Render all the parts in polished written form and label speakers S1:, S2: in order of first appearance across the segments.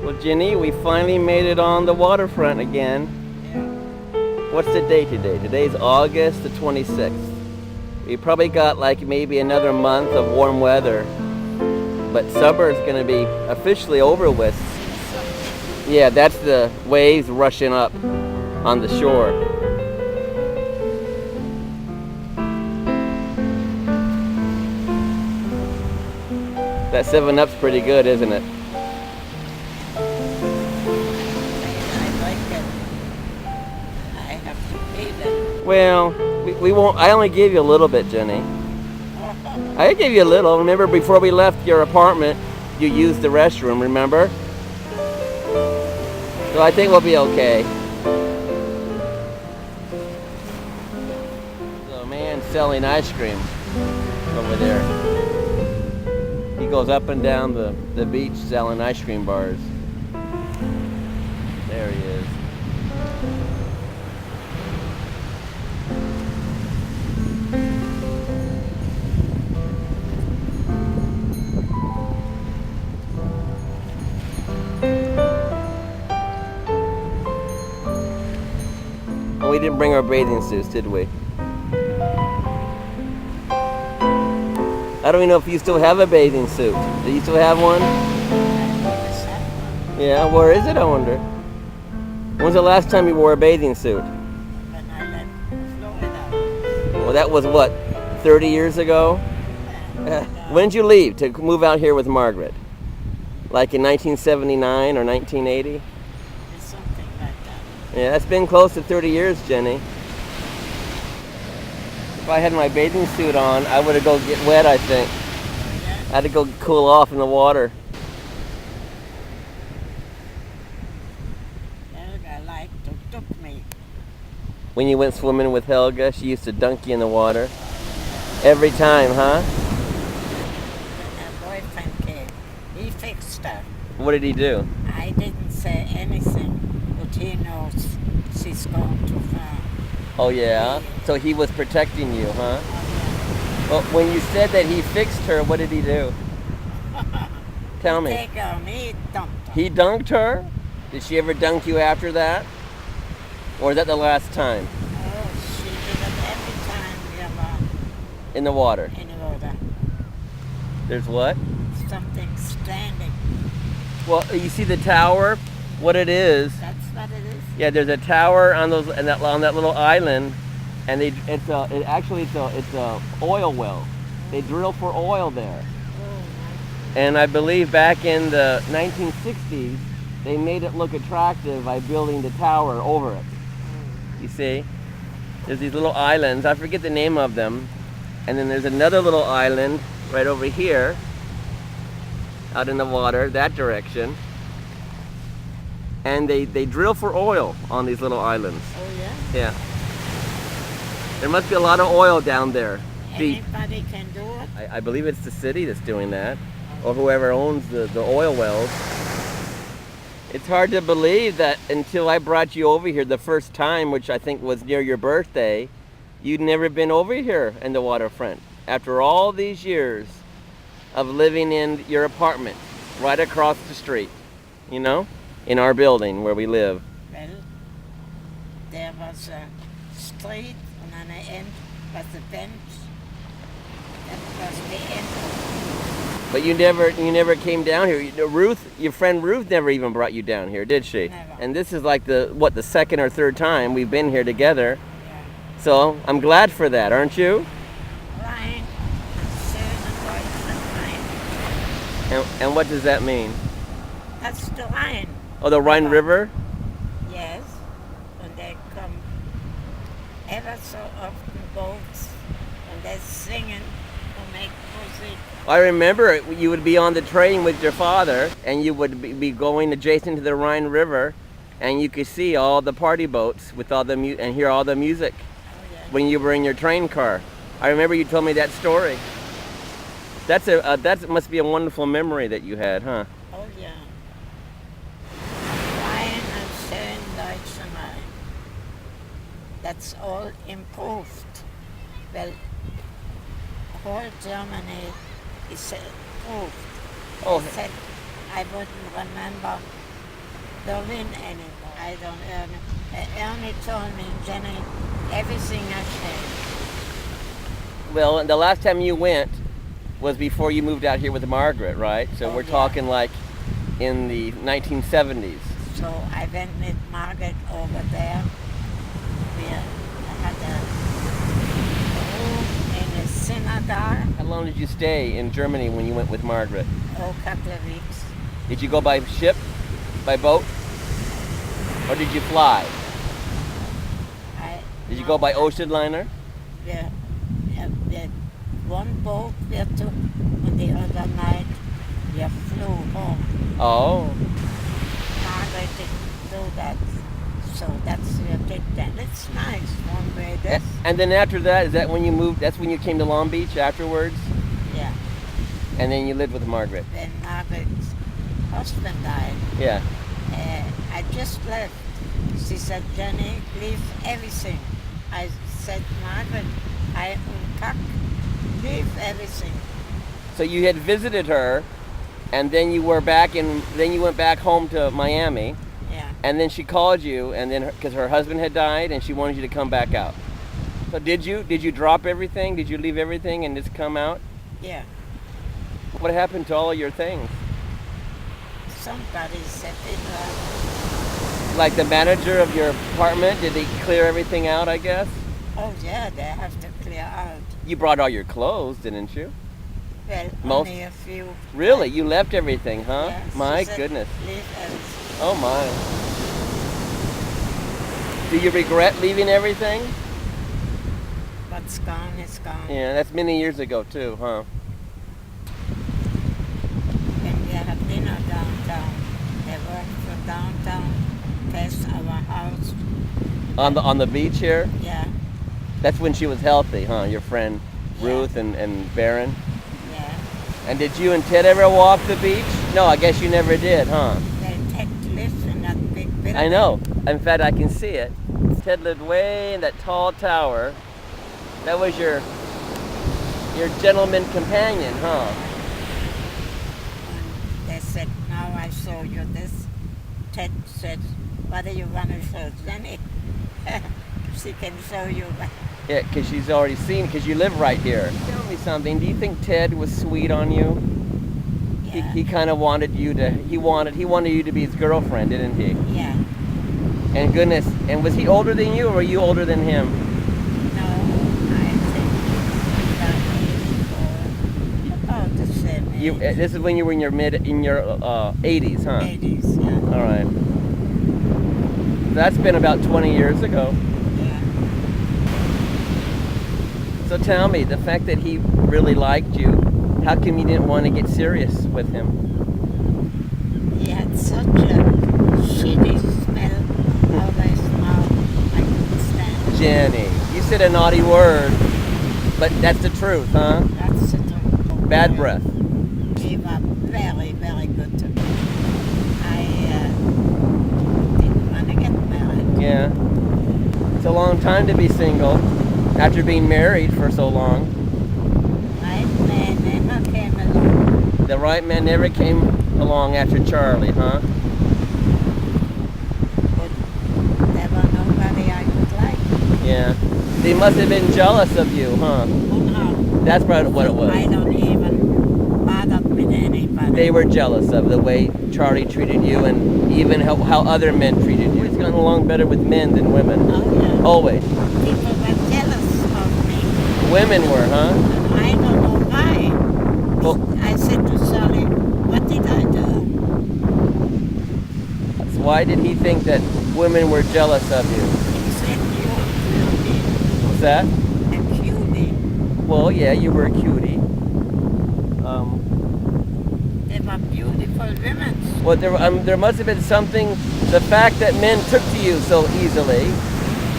S1: Well, Jenny, we finally made it on the waterfront again.
S2: Yeah.
S1: What's the date today? Today's August the 26th. We probably got like maybe another month of warm weather, but summer's going to be officially over with. Yeah, that's the waves rushing up on the shore. That 7-Up's pretty good, isn't it?
S2: I like it. I have to pay them.
S1: Well, we won't. I only gave you a little bit, Jenny. I gave you a little. Remember, before we left your apartment, you used the restroom, remember? So I think we'll be okay. There's a man selling ice cream over there. He goes up and down the beach selling ice cream bars. There he is. Oh, we didn't bring our bathing suits, did we? I don't even know if you still have a bathing suit. Do you still have one? Yeah, where is it, I wonder? When's the last time you wore a bathing suit?
S2: When I left Florida.
S1: Well, that was what, 30 years ago? When did you leave to move out here with Margaret? Like in 1979 or 1980?
S2: Something like that.
S1: Yeah, it's been close to 30 years, Jenny. If I had my bathing suit on, I would have go get wet, I think. I had to go cool off in the water.
S2: Helga liked to dunk me.
S1: When you went swimming with Helga, she used to dunk you in the water. Every time, huh?
S2: When her boyfriend came, he fixed her.
S1: What did he do?
S2: I didn't say anything, but he knows she's gone too far.
S1: Oh, yeah? So he was protecting you, huh? Well, when you said that he fixed her, what did he do? Tell me.
S2: Take her, me dumped her.
S1: He dunked her? Did she ever dunk you after that? Or is that the last time?
S2: Oh, she did it every time we were
S1: In the water?
S2: in the water.
S1: There's what?
S2: Something standing.
S1: Well, you see the tower? What it is?
S2: That's what it is.
S1: Yeah, there's a tower on those on that little island, and it's a oil well. They drill for oil there,
S2: Oh,
S1: and I believe back in the 1960s they made it look attractive by building the tower over it. You see, there's these little islands. I forget the name of them, and then there's another little island right over here, out in the water that direction. And they drill for oil on these little islands.
S2: oh yeah?
S1: Yeah. There must be a lot of oil down there. Deep.
S2: Anybody can do it?
S1: I believe it's the city that's doing that, or whoever owns the oil wells. It's hard to believe that until I brought you over here the first time, which I think was near your birthday, you'd never been over here in the waterfront. After all these years of living in your apartment right across the street, you know? In our building where we live.
S2: Well, there was a street, and on the end was a bench. That was the end.
S1: But you never came down here. Your friend Ruth never even brought you down here, did she?
S2: Never.
S1: And this is like the second or third time we've been here together.
S2: Yeah.
S1: So I'm glad for that, aren't you?
S2: Rhine, Söhne, Deutsch, and Rhine.
S1: And what does that mean?
S2: That's the Rhine.
S1: Oh, the Rhine River?
S2: Yes. And they come ever so often boats, and they're singing and make music.
S1: I remember you would be on the train with your father, and you would be going adjacent to the Rhine River, and you could see all the party boats with all the and hear all the music
S2: Oh yeah.
S1: when you were in your train car. I remember you told me that story. That must be a wonderful memory that you had, huh?
S2: Oh yeah. Rhine and Söhne, Deutsch, and Rhine. That's all improved. Well, whole Germany is improved.
S1: Oh.
S2: They said I wouldn't remember don't win anymore. I don't earn. Ernie told me, Jenny, everything I paid.
S1: Well, the last time you went was before you moved out here with Margaret, right? So
S2: Oh,
S1: we're
S2: yeah.
S1: talking like in the 1970s.
S2: So I went with Margaret over there. We had a room in the synagogue.
S1: How long did you stay in Germany when you went with Margaret?
S2: Oh, a couple of weeks.
S1: Did you go by ship, by boat, or did you fly? Did you go by ocean liner?
S2: Yeah, we had one boat we took, and the other night we flew home.
S1: Oh,
S2: Margaret didn't do that, so that's we did that. It's nice one way. This,
S1: and then after that, is that when you moved? That's when you came to Long Beach afterwards,
S2: yeah.
S1: and then you lived with Margaret.
S2: When Margaret's husband died,
S1: Yeah.
S2: I just left. She said, Jenny, leave everything. I said, Margaret, I unpack, leave everything.
S1: So you had visited her, and then you were back in. Then you went back home to Miami,
S2: Yeah,
S1: and then she called you, and then because her husband had died, and she wanted you to come back out. So did you? Did you drop everything? Did you leave everything and just come out?
S2: yeah.
S1: What happened to all of your things?
S2: Somebody said it.
S1: Like the manager of your apartment, did they clear everything out, I guess?
S2: Oh yeah, they have to clear out.
S1: You brought all your clothes, didn't you?
S2: Well,
S1: Most-
S2: only a few.
S1: Really? You left everything, huh?
S2: Yeah, she
S1: My
S2: said,
S1: goodness.
S2: leave everything.
S1: Oh my. Do you regret leaving everything?
S2: What's gone is gone.
S1: Yeah, that's many years ago too, huh?
S2: When we have dinner downtown, they work from downtown past our house.
S1: On the beach here?
S2: Yeah,
S1: That's when she was healthy, huh? Your friend
S2: Yeah.
S1: Ruth and Baron?
S2: yeah.
S1: And did you and Ted ever walk the beach? No, I guess you never did, huh?
S2: They take live in that big building.
S1: I know. In fact, I can see it. Ted lived way in that tall tower. That was your gentleman companion, huh?
S2: And they said, now I show you this. Ted said, what do you want to show Jenny? She can show you.
S1: Yeah, because she's already seen, because you live right here. Tell me something. Do you think Ted was sweet on you?
S2: Yeah,
S1: He kind of wanted you to. He wanted you to be his girlfriend, didn't he?
S2: yeah.
S1: And goodness, and was he older than you, or were you older than him?
S2: No, I think that about the same age.
S1: This is when you were in your 80s, huh?
S2: 80s, yeah.
S1: All right. That's been about 20 years ago.
S2: Yeah.
S1: So tell me, the fact that he really liked you, how come you didn't want to get serious with him?
S2: He had such a shitty smell out of his mouth. I couldn't stand it.
S1: Jenny, you said a naughty word, but that's the truth, huh?
S2: That's the truth.
S1: Bad breath.
S2: He was very, very good to me. I didn't want to get married.
S1: Yeah. It's a long time to be single after being married for so long.
S2: Right man never came along.
S1: The right man never came along after Charlie, huh?
S2: But there was nobody I could like.
S1: Yeah. They must have been jealous of you, huh?
S2: Oh, no.
S1: That's probably what it was.
S2: I don't even bother with anybody.
S1: They were jealous of the way Charlie treated you and even how other men treated you. He's gotten along better with men than women.
S2: Oh, yeah.
S1: Always.
S2: People were jealous of me.
S1: Women were, huh?
S2: I don't know why.
S1: Well,
S2: I said to Sally, what did I do?
S1: so why did he think that women were jealous of you?
S2: He said, you're a cutie.
S1: What's that?
S2: A cutie.
S1: Well, yeah, you were a cutie.
S2: They were beautiful women.
S1: Well, there must have been something, the fact that men took to you so easily.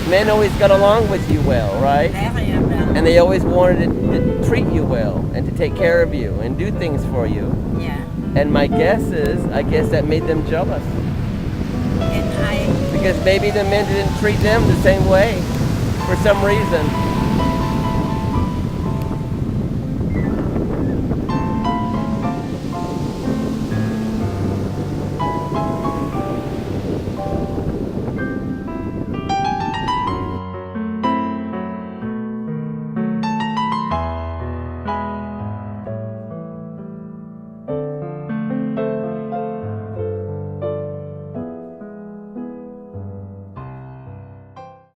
S1: Men always got along with you well, right?
S2: Very well.
S1: And they always wanted to treat you well and to take care of you and do things for you.
S2: Yeah.
S1: And my guess is, I guess that made them jealous.
S2: And I,
S1: Because maybe the men didn't treat them the same way for some reason.